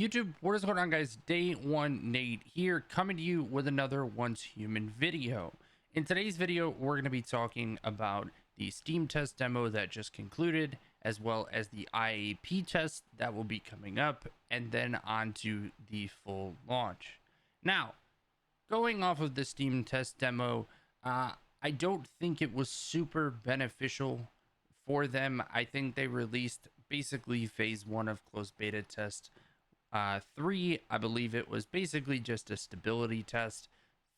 YouTube, what is going on, guys? Day one Nate here, coming to you with another Once Human video. In today's video, we're going to be talking about the Steam test demo that just concluded, as well as the IAP test that will be coming up, and then on to the full launch. Now, going off of the Steam test demo, I don't think it was super beneficial for them. I think they released basically phase one of closed beta test 3. I believe it was basically just a stability test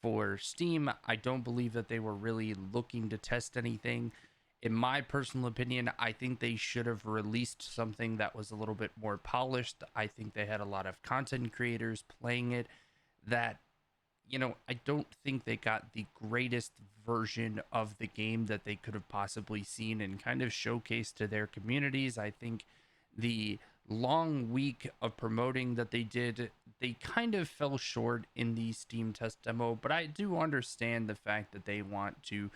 for Steam. I don't believe that they were really looking to test anything. In my personal opinion, I think they should have released something that was a little bit more polished. I think they had a lot of content creators playing it that, I don't think they got the greatest version of the game that they could have possibly seen and kind of showcased to their communities. I think the long week of promoting that they did, they kind of fell short in the Steam test demo, but I do understand the fact that they want to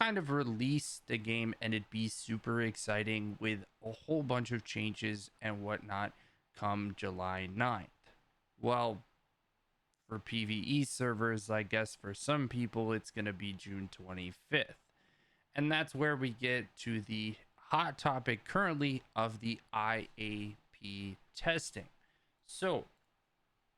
kind of release the game and it be super exciting with a whole bunch of changes and whatnot come July 9th. Well, for PvE servers, I guess for some people it's going to be June 25th. And that's where we get to the hot topic currently of the IAP testing. So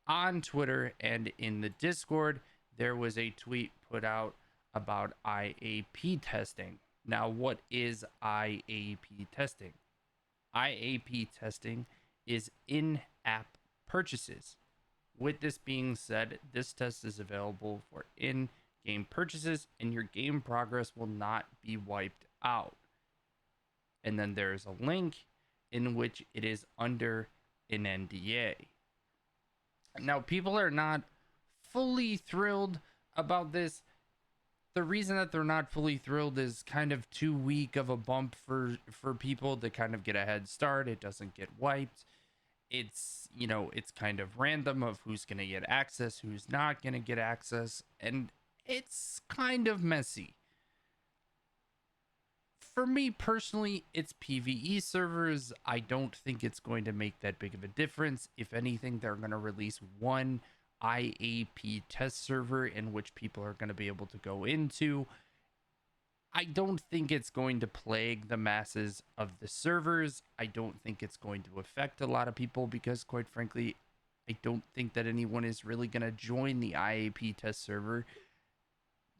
on Twitter and in the Discord, there was a tweet put out about IAP testing. Now, what is IAP testing? IAP testing is in-app purchases. With this being said, this test is available for in-game purchases and your game progress will not be wiped out. And then there's a link in which it is under an NDA. Now, people are not fully thrilled about this. The reason that they're not fully thrilled is kind of too weak of a bump for people to kind of get a head start. It doesn't get wiped. It's, it's kind of random of who's going to get access, who's not going to get access, and it's kind of messy. For me personally, it's PvE servers. I don't think it's going to make that big of a difference. If anything, they're going to release one IAP test server in which people are going to be able to go into. I don't think it's going to plague the masses of the servers. I don't think it's going to affect a lot of people because, quite frankly, I don't think that anyone is really going to join the IAP test server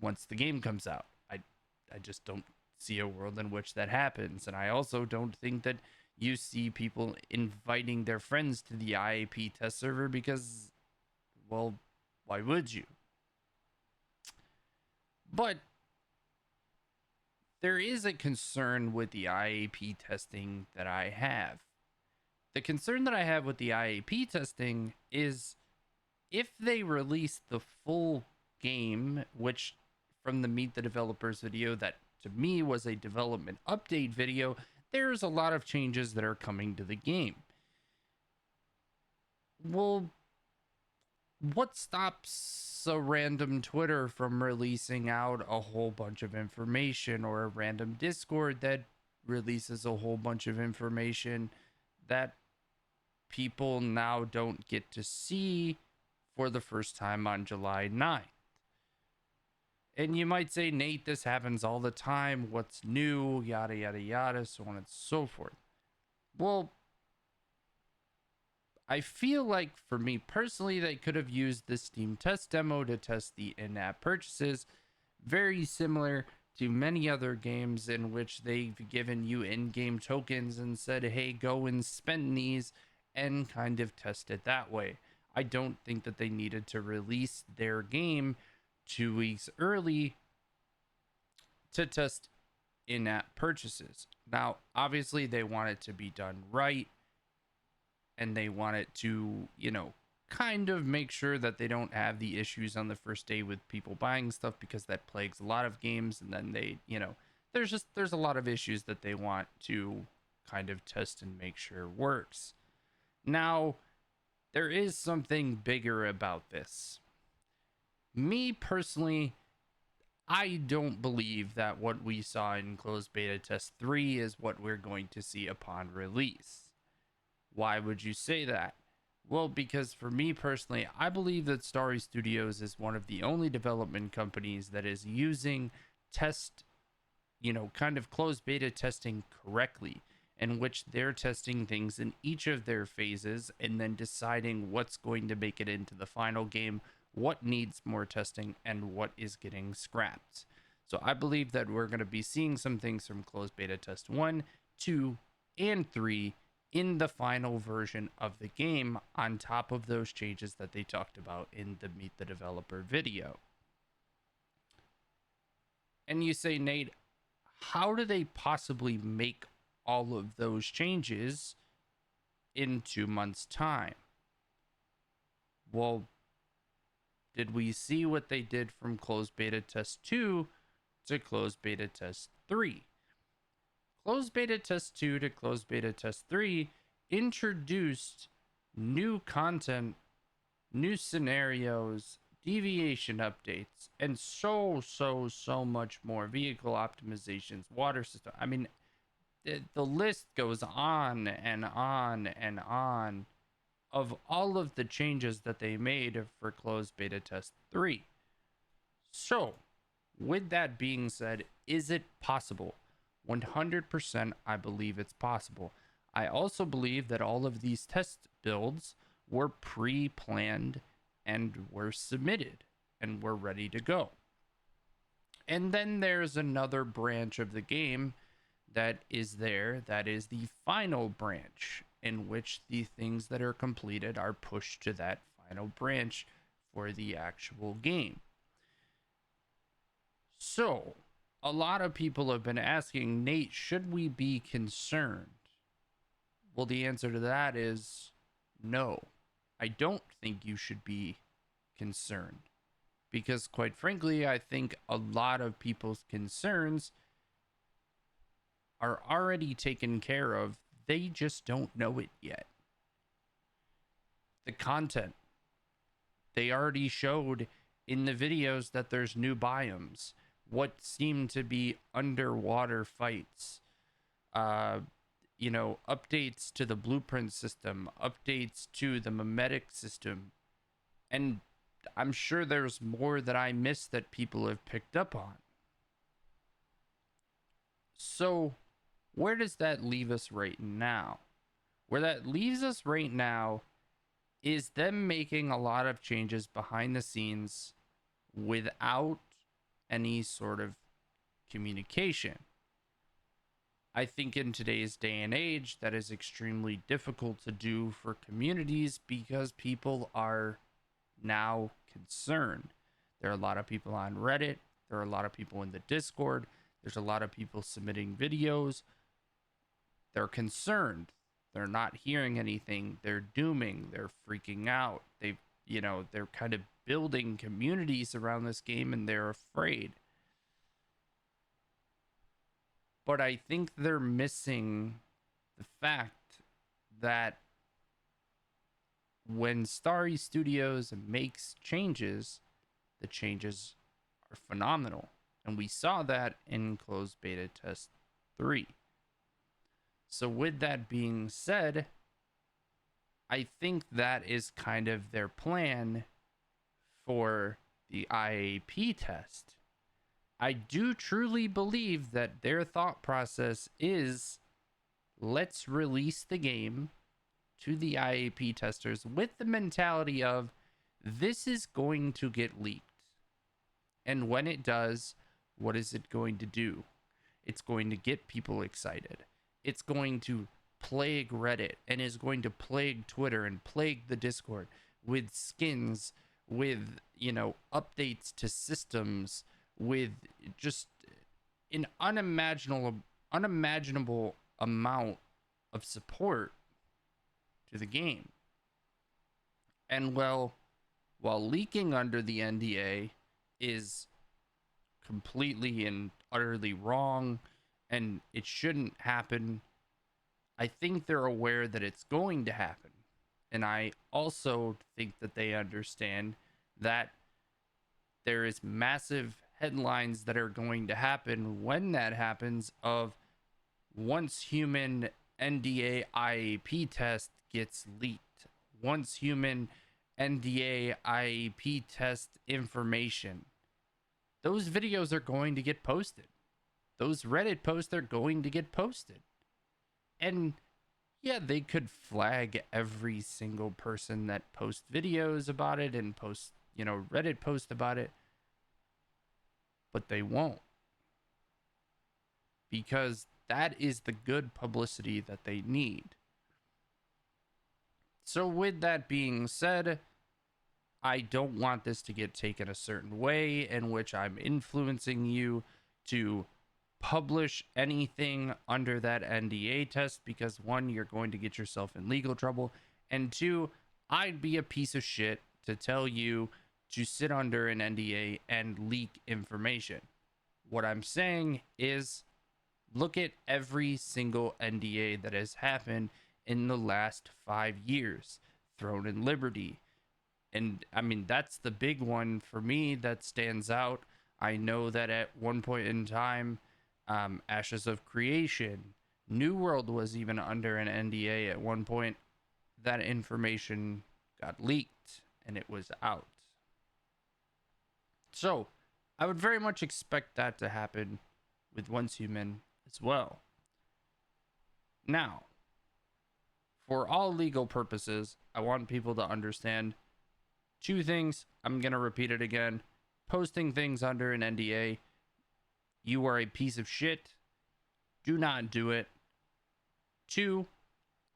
once the game comes out. I just don't see a world in which that happens. And I also don't think that you see people inviting their friends to the IAP test server because, well, why would you? But there is a concern with the IAP testing that I have. The concern that I have with the IAP testing is if they release the full game, which from the Meet the Developers video that to me was a development update video, there's a lot of changes that are coming to the game. Well, what stops a random Twitter from releasing out a whole bunch of information, or a random Discord that releases a whole bunch of information that people now don't get to see for the first time on July 9th? And you might say, Nate, this happens all the time. What's new? Yada, yada, yada, so on and so forth. Well, I feel like for me personally, they could have used the Steam test demo to test the in-app purchases, very similar to many other games in which they've given you in-game tokens and said, hey, go and spend these, and kind of test it that way. I don't think that they needed to release their game 2 weeks early to test in-app purchases. Now, obviously, they want it to be done right. And they want it to, kind of make sure that they don't have the issues on the first day with people buying stuff, because that plagues a lot of games. And then they, there's a lot of issues that they want to kind of test and make sure works. Now, there is something bigger about this. Me personally, I don't believe that what we saw in closed beta test 3 is what we're going to see upon release. Why would you say that? Well, because for me personally, I believe that Starry Studios is one of the only development companies that is using test, kind of closed beta testing correctly, in which they're testing things in each of their phases and then deciding what's going to make it into the final game, what needs more testing, and what is getting scrapped. So I believe that we're going to be seeing some things from closed beta test 1, 2, and 3 in the final version of the game, on top of those changes that they talked about in the Meet the Developer video. And you say, Nate, how do they possibly make all of those changes in 2 months' time? Well, did we see what they did from closed beta test 2 to closed beta test 3? Closed beta test 2 to closed beta test 3 introduced new content, new scenarios, deviation updates, and so much more. Vehicle optimizations, water system. I mean, the list goes on and on and on of all of the changes that they made for closed beta test 3. So, with that being said, is it possible? 100% I believe it's possible. I also believe that all of these test builds were pre-planned and were submitted and were ready to go. And then there's another branch of the game that is there, that is the final branch, in which the things that are completed are pushed to that final branch for the actual game. So, a lot of people have been asking, Nate, should we be concerned? Well, the answer to that is no. I don't think you should be concerned. Because, quite frankly, I think a lot of people's concerns are already taken care of. They just don't know it yet. The content, they already showed in the videos that there's new biomes, what seem to be underwater fights, updates to the blueprint system, updates to the mimetic system, and I'm sure there's more that I missed that people have picked up on. So, where does that leave us right now? Where that leaves us right now is them making a lot of changes behind the scenes without any sort of communication. I think in today's day and age, that is extremely difficult to do for communities because people are now concerned. There are a lot of people on Reddit, there are a lot of people in the Discord, there's a lot of people submitting videos. They're concerned. They're not hearing anything. They're dooming. They're freaking out. They're kind of building communities around this game and they're afraid. But I think they're missing the fact that when Starry Studios makes changes, the changes are phenomenal. And we saw that in closed beta test 3. So with that being said, I think that is kind of their plan for the IAP test. I do truly believe that their thought process is, let's release the game to the IAP testers with the mentality of, this is going to get leaked. And when it does, what is it going to do? It's going to get people excited. It's going to plague Reddit and is going to plague Twitter and plague the Discord with skins, with, updates to systems, with just an unimaginable amount of support to the game. And while leaking under the NDA is completely and utterly wrong and it shouldn't happen, I think they're aware that it's going to happen. And I also think that they understand that there is massive headlines that are going to happen when that happens of, once human NDA IAP test gets leaked, once human NDA IAP test information, those videos are going to get posted. Those Reddit posts are going to get posted. And yeah, they could flag every single person that posts videos about it and post, Reddit posts about it, but they won't, because that is the good publicity that they need. So with that being said, I don't want this to get taken a certain way in which I'm influencing you to publish anything under that NDA test, because one, you're going to get yourself in legal trouble, and two, I'd be a piece of shit to tell you to sit under an NDA and leak information. What I'm saying is, look at every single NDA that has happened in the last 5 years. Throne and Liberty. And I mean, that's the big one for me that stands out. I know that at one point in time, Ashes of Creation, New World was even under an NDA at one point. That information got leaked and it was out. So I would very much expect that to happen with Once Human as well. Now, for all legal purposes, I want people to understand two things. I'm going to repeat it again. Posting things under an NDA, you are a piece of shit. Do not do it. Two,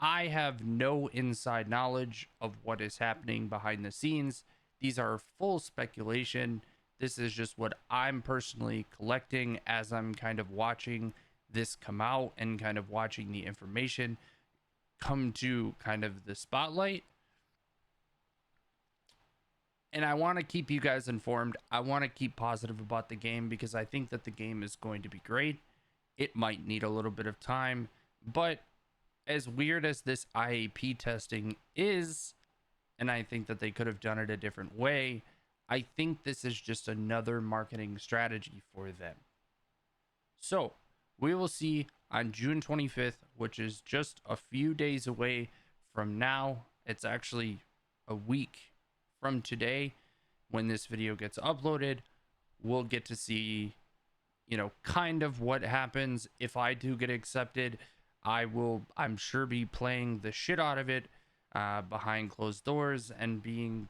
I have no inside knowledge of what is happening behind the scenes. These are full speculation. This is just what I'm personally collecting as I'm kind of watching this come out and kind of watching the information come to kind of the spotlight. And I want to keep you guys informed. I want to keep positive about the game because I think that the game is going to be great. It might need a little bit of time, but as weird as this IAP testing is, and I think that they could have done it a different way, I think this is just another marketing strategy for them. So we will see on June 25th, which is just a few days away from now. It's actually a week from today when this video gets uploaded. We'll get to see, kind of what happens. If I do get accepted, I'm sure, be playing the shit out of it behind closed doors and being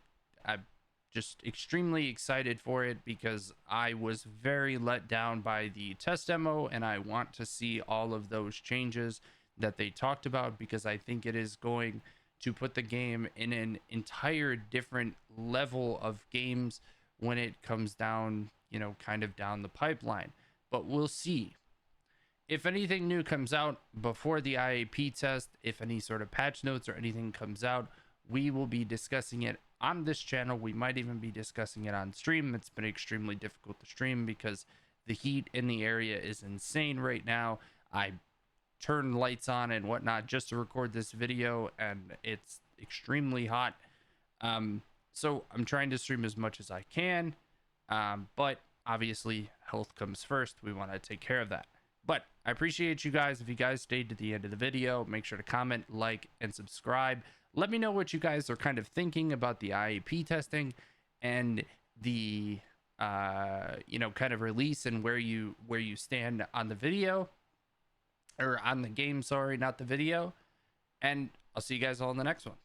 just extremely excited for it, because I was very let down by the test demo and I want to see all of those changes that they talked about, because I think it is going to put the game in an entire different level of games when it comes down, kind of down the pipeline. But we'll see. If anything new comes out before the IAP test, if any sort of patch notes or anything comes out, we will be discussing it on this channel. We might even be discussing it on stream. It's been extremely difficult to stream because the heat in the area is insane right now. I turn lights on and whatnot just to record this video, and it's extremely hot. So I'm trying to stream as much as I can, but obviously health comes first. We want to take care of that. But I appreciate you guys. If you guys stayed to the end of the video, make sure to comment, like, and subscribe. Let me know what you guys are kind of thinking about the IAP testing and the kind of release, and where you stand on the video, or on the game, sorry, not the video. And I'll see you guys all in the next one.